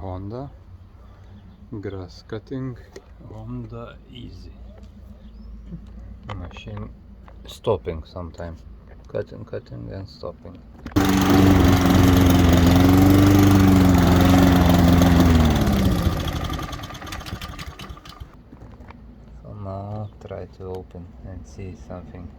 Honda grass cutting, Honda Izy machine, stopping sometime, cutting and stopping. So now try to open and see something.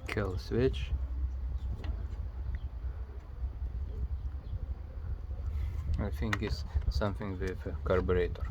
Kill switch. I think it's something with a carburetor.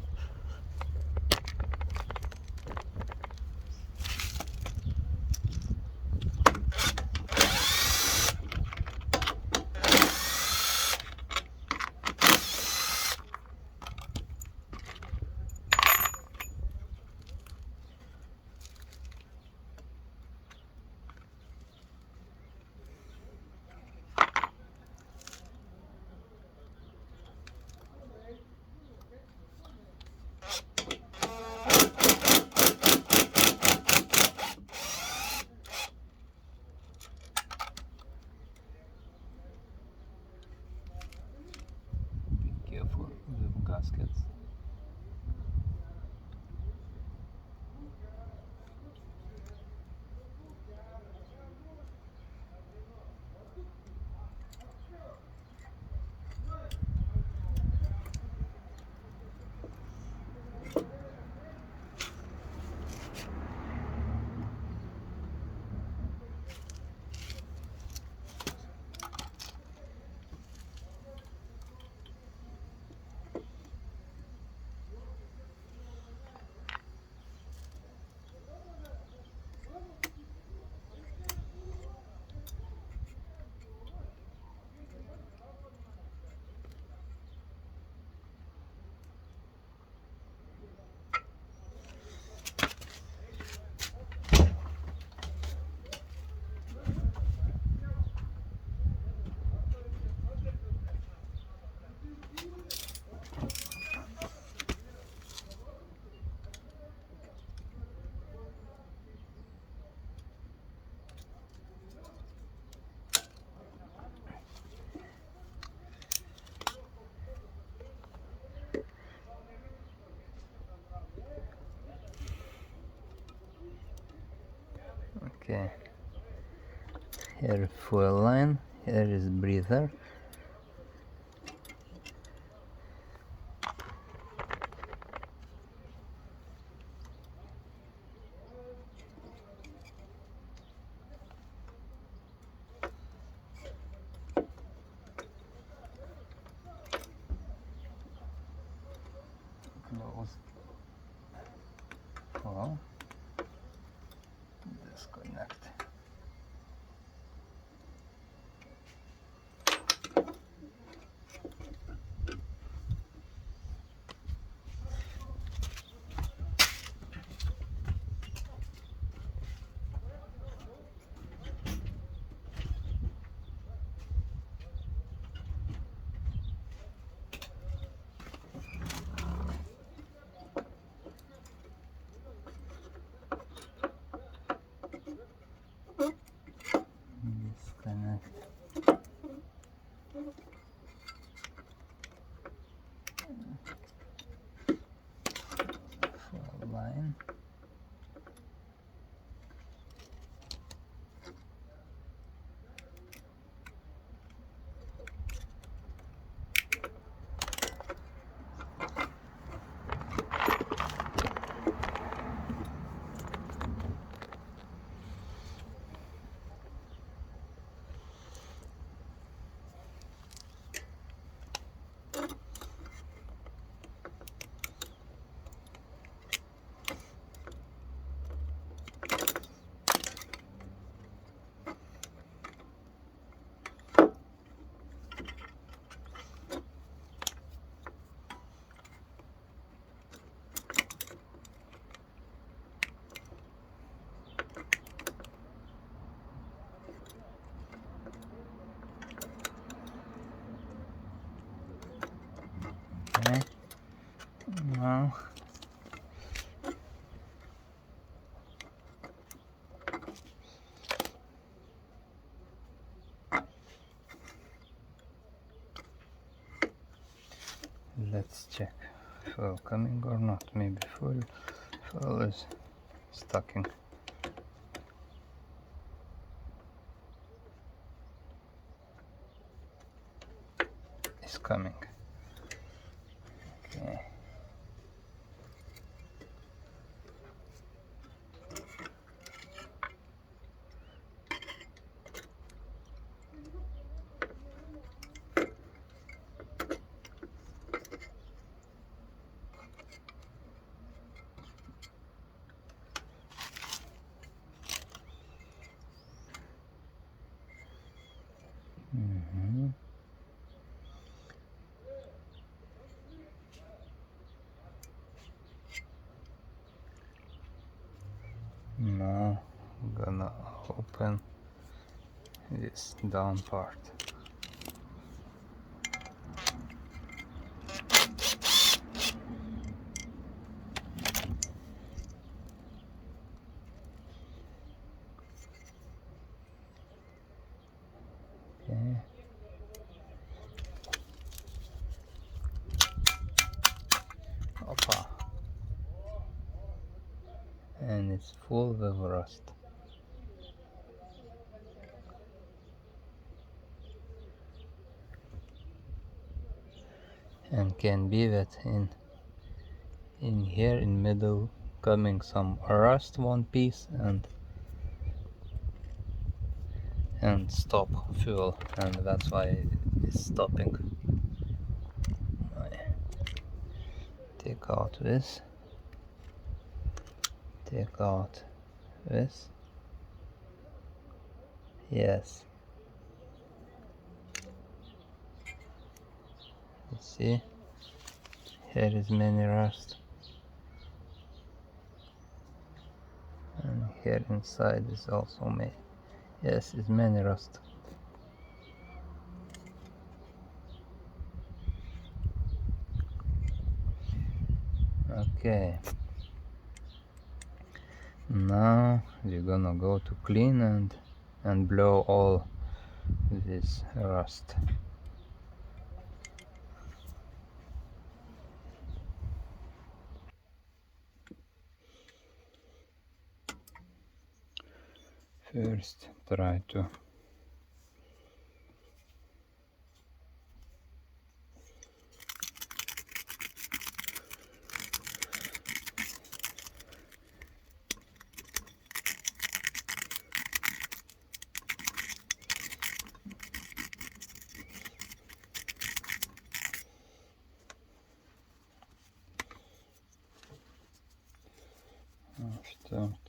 Careful with gaskets. Okay, here fuel line, here is breather. Close. Well, disconnect. Disconnect. Fuel line. Let's check foil coming or not. Maybe foil is stocking. Is coming. Okay. Now I'm gonna open this down part. Okay. Opa. And it's full of rust. And can be that in here in middle coming some rust one piece and stop fuel, and that's why it's stopping. I take out this, take out this. Yes, you see here is many rust, and here inside is also many. Yes, it's many rust. Okay, now we're gonna go to clean and blow all this rust. First try to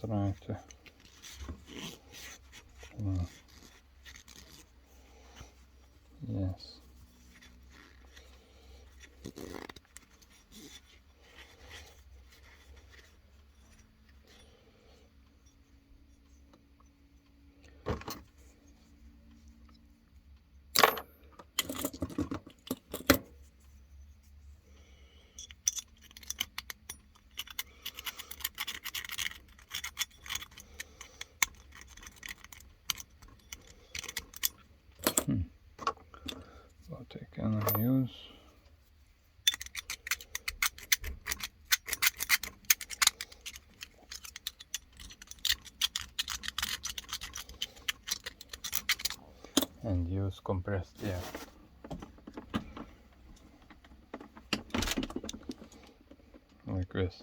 try to yes. What I can use. And use compressed air. Like this.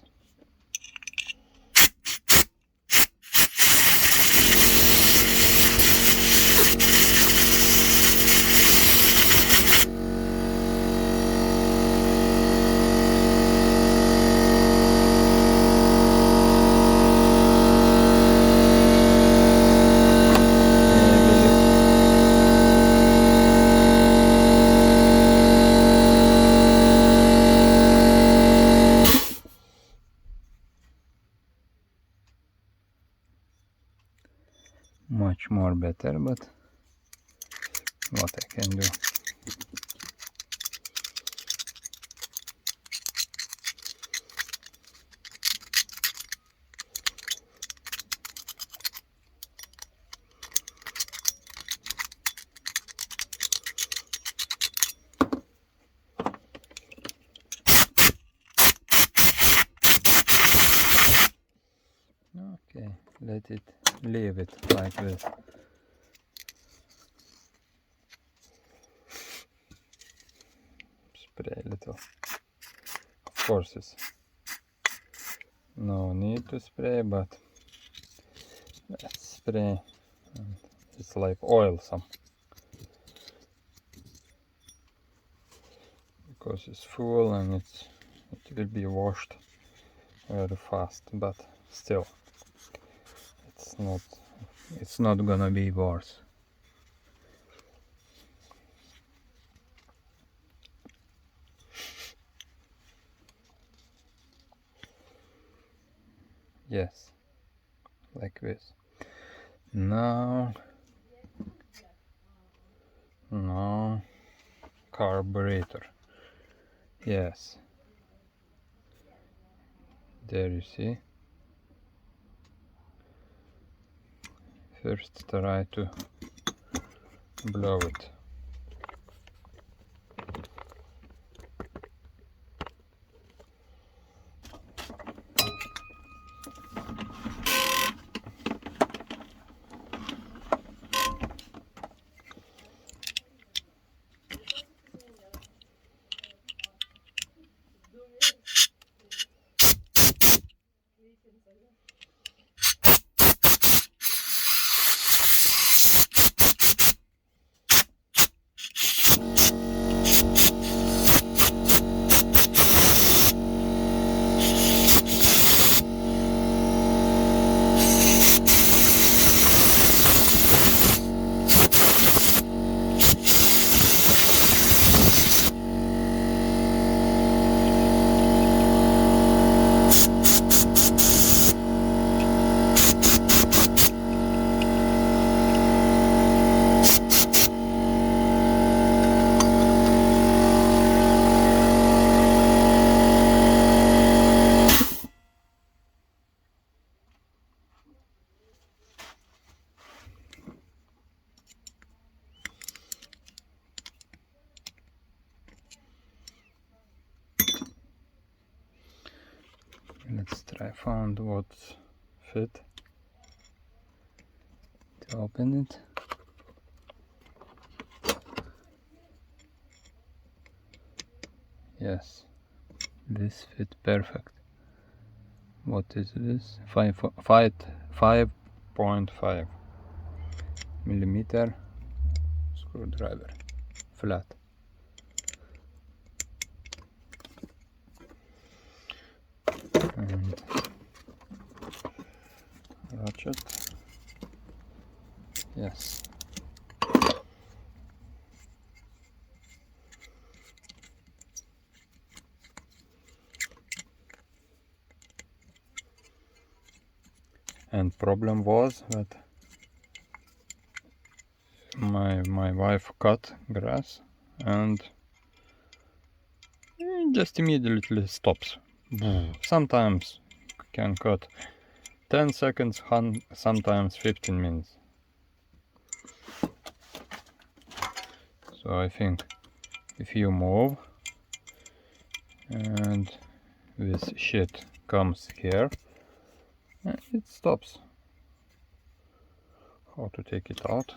Much more better, but what I can do. leave it like this. Spray a little. Of course, it's no need to spray, but let's spray. It's like oil some, because it's full and it will be washed very fast, but still it's not gonna be worse. Yes, like this. Now carburetor. Yes, there you see. First try to blow it. Let's try find what's fit to open it. Yes, this fit perfect. What is this? 5.5 millimeter screwdriver, flat. And ratchet. Yes. And problem was that my wife cut grass and just immediately stops. Sometimes can cut 10 seconds, sometimes 15 minutes. So I think if you move and this shit comes here, it stops. How to take it out?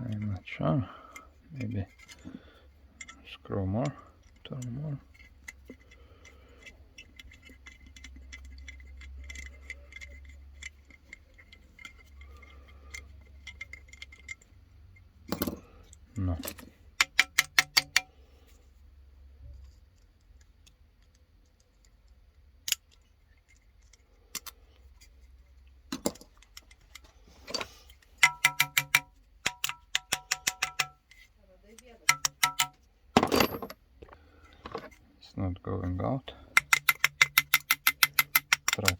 I'm not sure. Maybe screw more, turn more. No. It's not going out. Try.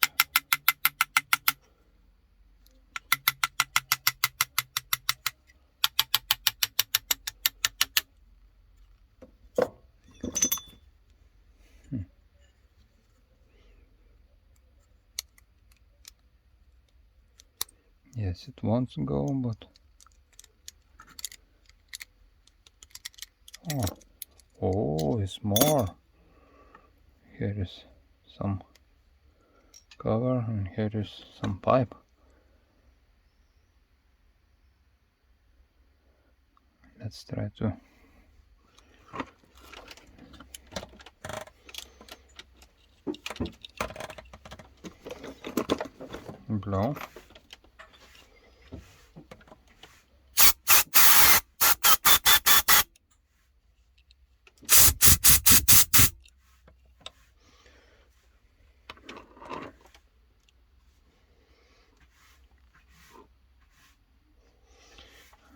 Yes, it wants to go, but oh, is more. Here is some cover and here is some pipe. Let's try to blow.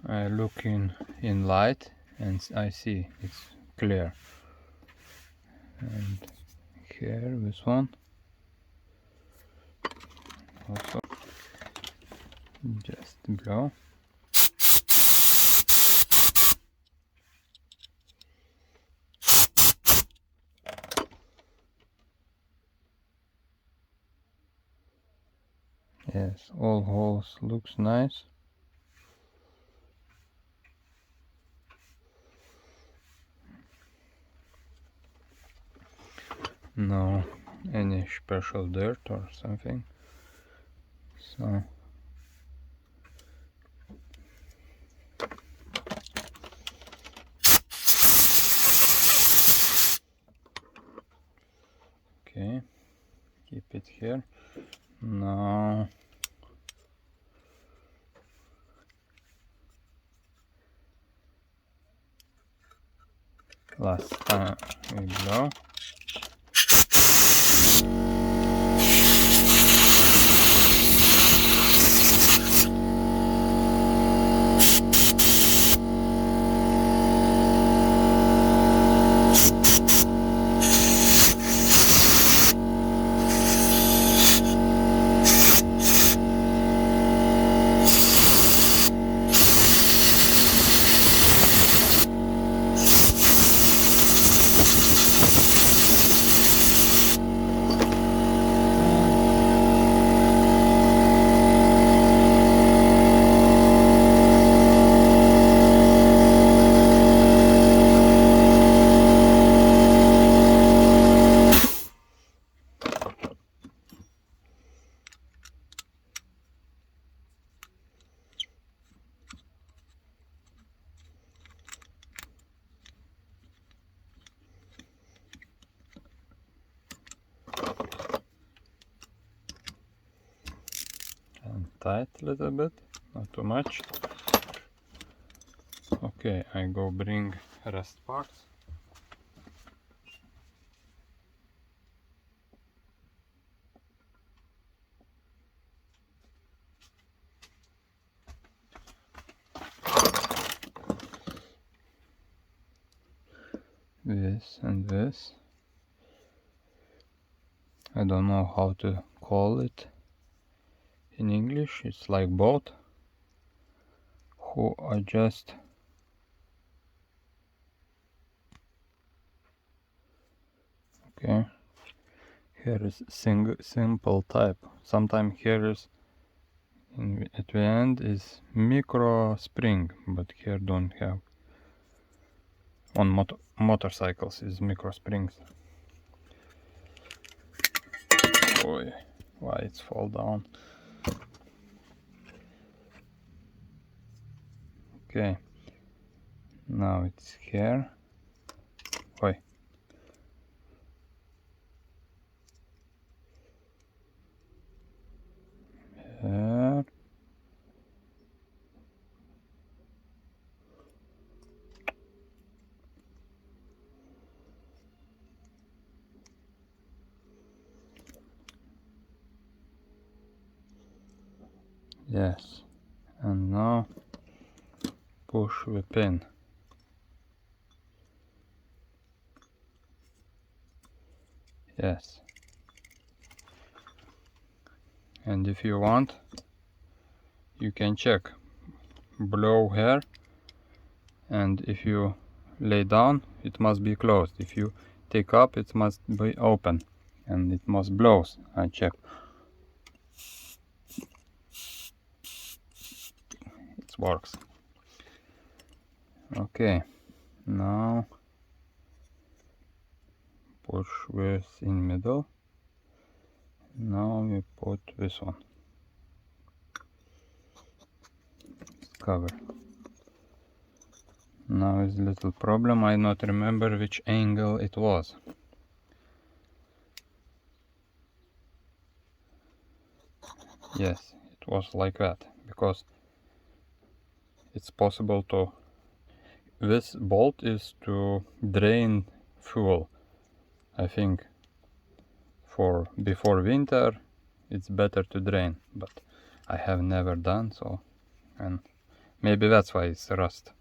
I look in light and I see it's clear. And here this one also just blow. Yes, all holes looks nice. No any special dirt or something. So okay, keep it here. Now last time we blow. Tight a little bit, not too much. Okay, I go bring rest parts. This and this. I don't know how to call it in English. It's like boat who adjust. Okay, here is simple type. Sometimes here is at the end is micro spring, but here don't have. On motorcycles is micro springs. Boy, why it's fall down. Okay, now it's here. Oi. Here. Yes, and now push the pin. Yes, and if you want, you can check. Blow here, and if you lay down, it must be closed. If you take up, it must be open, and it must blow. I check. It works. Okay, now push this in middle. Now we put this one. Cover. Now is a little problem. I not remember which angle it was. Yes, it was like that, because it's possible to, this bolt is to drain fuel. I think for before winter it's better to drain, but I have never done so, and maybe that's why it's rust.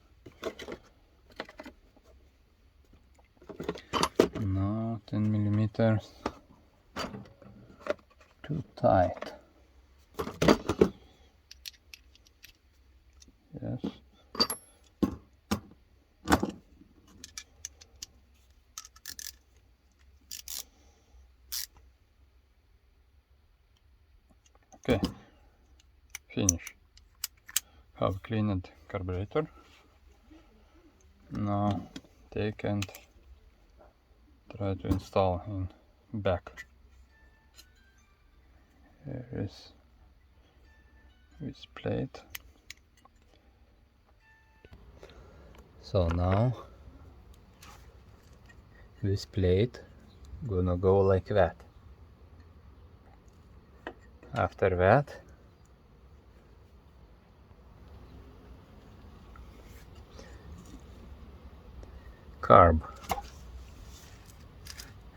No, 10 millimeters too tight. Yes. Okay, finish. Have cleaned carburetor. Now take and try to install in back. Here is this plate. So now this plate gonna go like that. After that, CARB.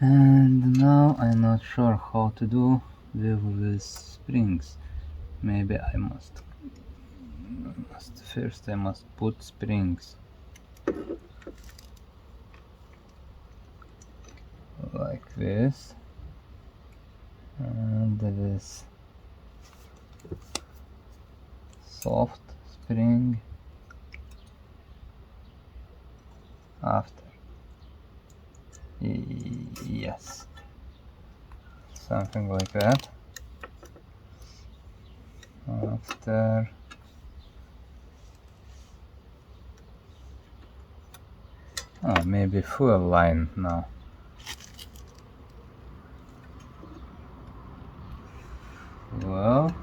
And now I'm not sure how to do with these springs. Maybe I must first I must put springs like this, and this soft spring after. Yes, something like that. After maybe full line now. Well,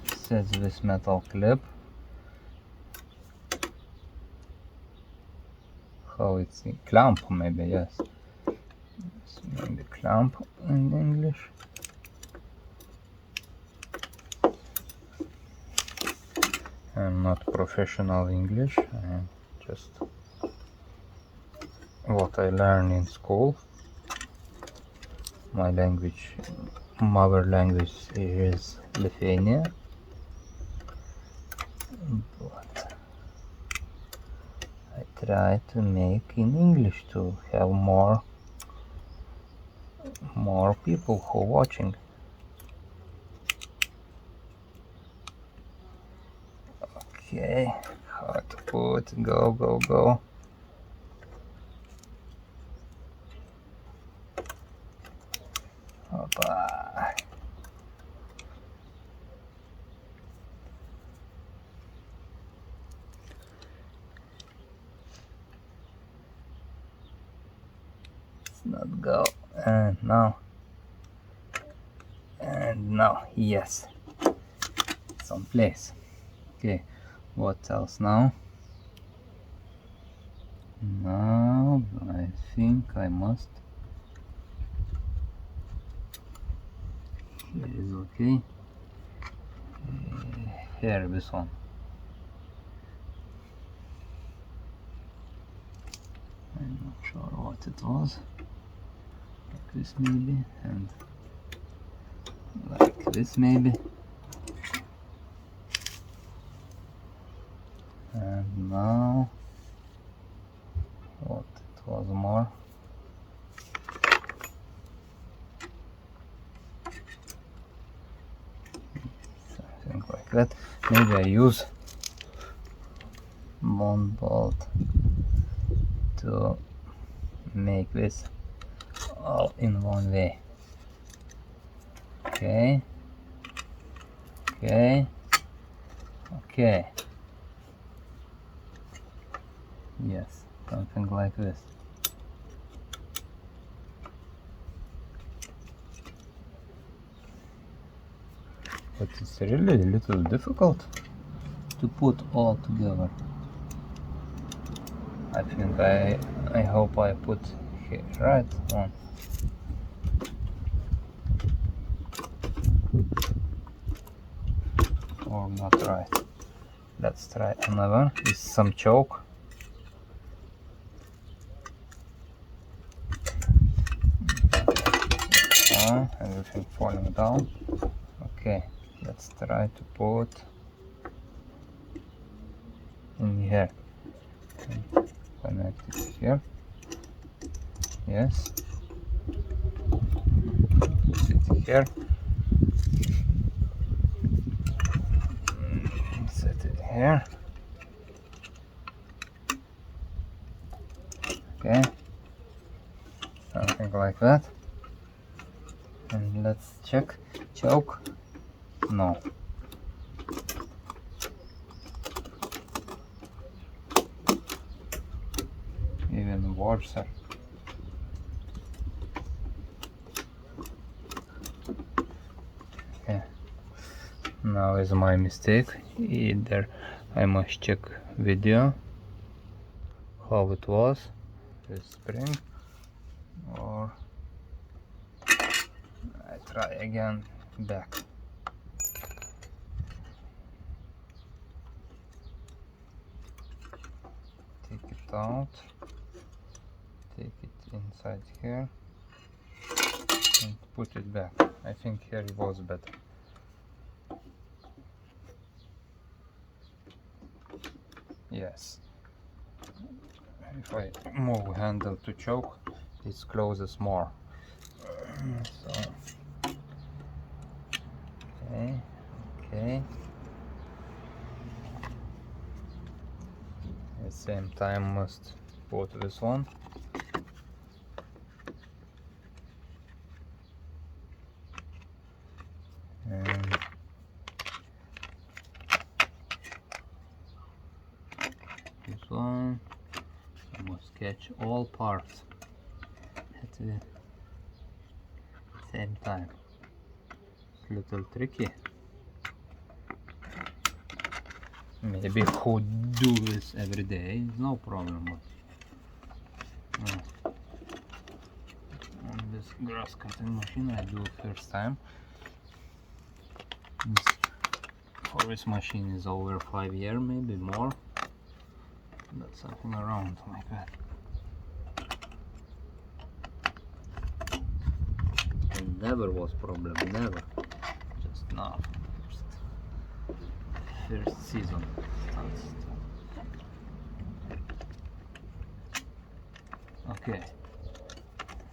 set this metal clip. How it's clamp, maybe, yes. It's maybe clamp in English. I'm not professional English, I'm just what I learned in school. My language, mother language is Lithuania, but I try to make in English to have more people who are watching. Okay, how to put, go. Opa. Let's not go. And now, yes, it's on place. Okay, what else now? Now I think I must. Here is okay. Here, this one. I'm not sure what it was. Like this maybe, and like this maybe. And now, what it was more? Something like that. Maybe I use wont bolt to make this all in one way. Okay. Yes, something like this. But it's really a little difficult to put all together. I think I hope I put here right one. Or not right. Let's try another. Is some choke. Everything falling down. Okay, let's try to put in here. Connect it here. Yes. Put it here. Set it here. Okay. Something like that. And let's check. Choke. No. Even worse. Okay. Now is my mistake. Either I must check video how it was with spring, or I try again back. Take it out, take it inside here and put it back. I think here it was better. Yes. If I move handle to choke, it closes more. So okay. At the same time must put this one. And this one. I must catch all parts at the same time. It's a little tricky. Maybe who do this every day, no problem. On this grass cutting machine I do first time. For this machine is over 5 years, maybe more. That's something around like that. And never was problem, never. Just now, first season. Okay.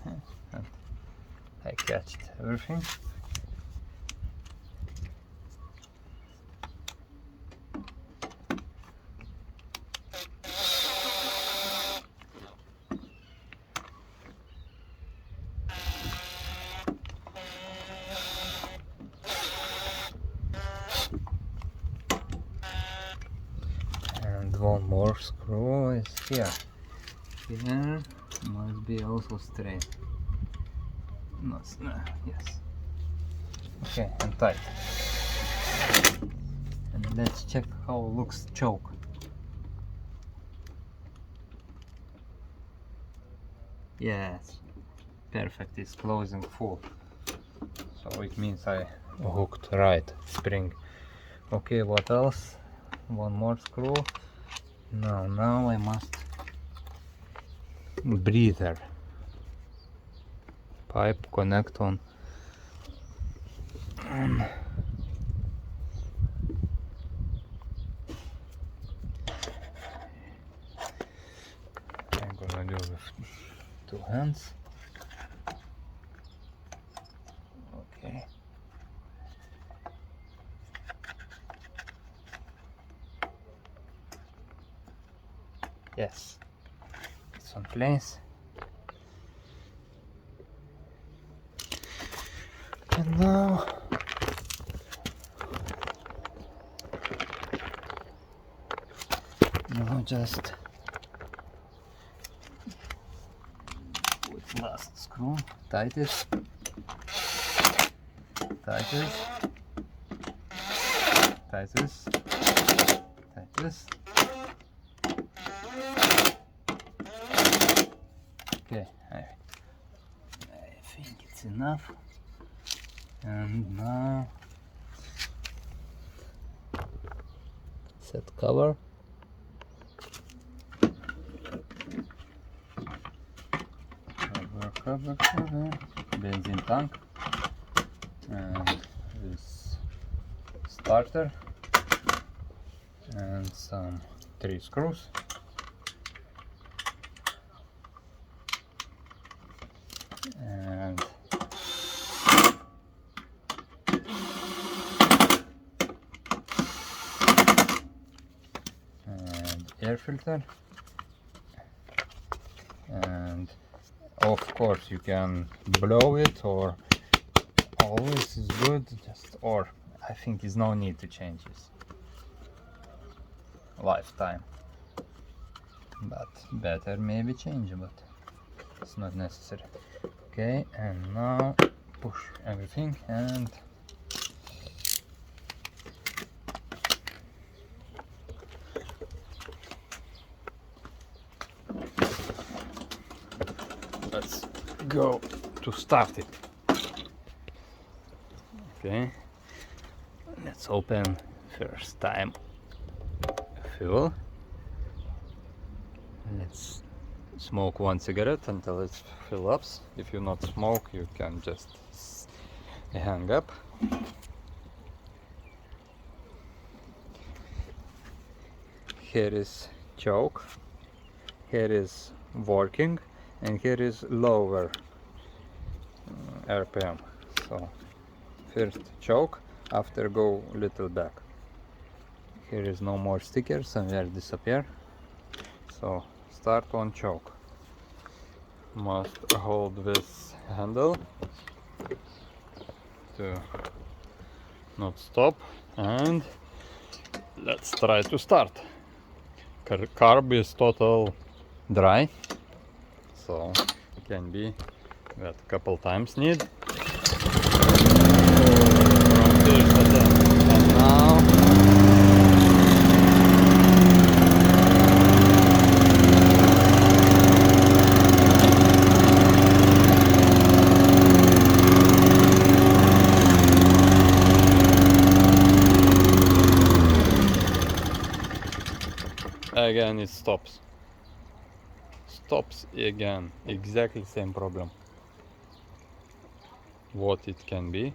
And I catched everything. One more screw is here. Here must be also straight. No, yes. Okay, and tight. And let's check how it looks choke. Yes, perfect. It's closing full. So it means I hooked right spring. Okay, what else? One more screw. Now I must breather pipe connect on. I'm gonna do with 2 hands. Okay. Yes, it's on place. And now just screw, tightest, tightest, tightest, tightest. Okay, I think it's enough. And now set cover. Cover, benzene tank, and this starter, and some 3 screws. And air filter, and of course you can blow it, or always is good, or I think there's no need to change this lifetime, but better maybe change, but it's not necessary. Okay, and now push everything, and let's go to start it. Okay, let's open first time fuel. Let's smoke 1 cigarette until it fills up. If you not smoke, you can just hang up. Here is choke, here is working, and here is lower RPM. So first choke, after go little back. Here is no more sticker, somewhere disappear. So start on choke. Must hold this handle to not stop, and let's try to start. Carb is total dry, so can be that couple times need. And now again it stops again, exactly same problem. What it can be,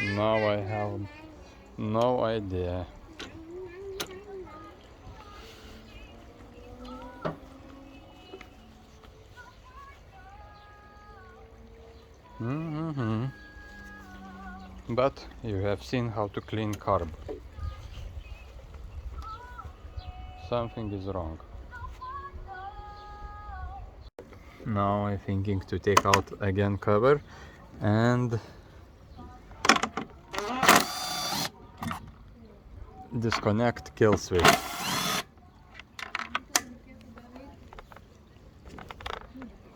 now I have no idea. But you have seen how to clean carb. Something is wrong. Now I'm thinking to take out again cover and disconnect kill switch.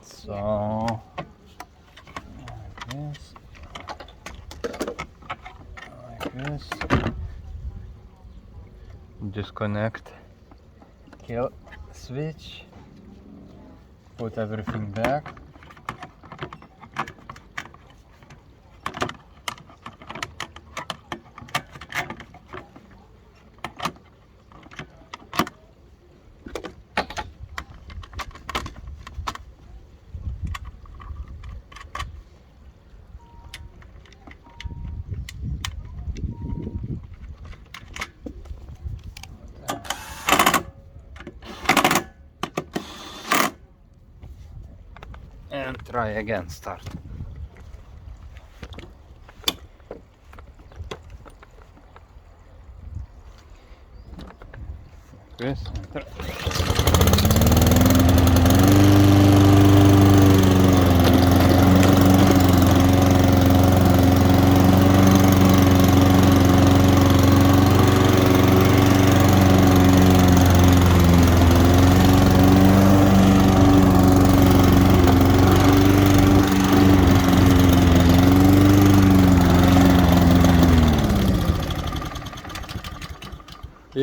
So like this, disconnect kill switch, put everything back. And try again, start. Like this, and try.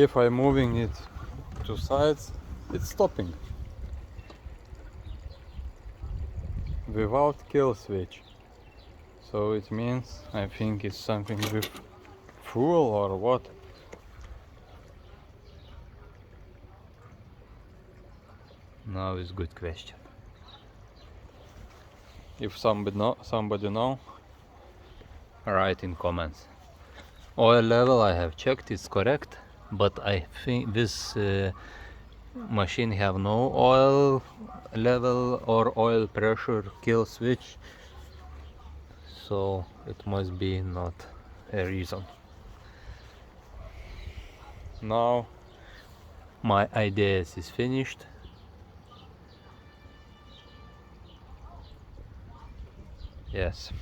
if I'm moving it to sides, it's stopping without kill switch. So it means, I think it's something with fuel or what. Now is good question. If somebody know, write in comments. Oil level I have checked, it's correct, but I think this machine have no oil level or oil pressure kill switch, so it must be not a reason. Now my ideas is finished. Yes,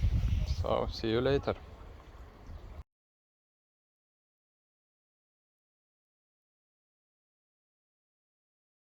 so see you later.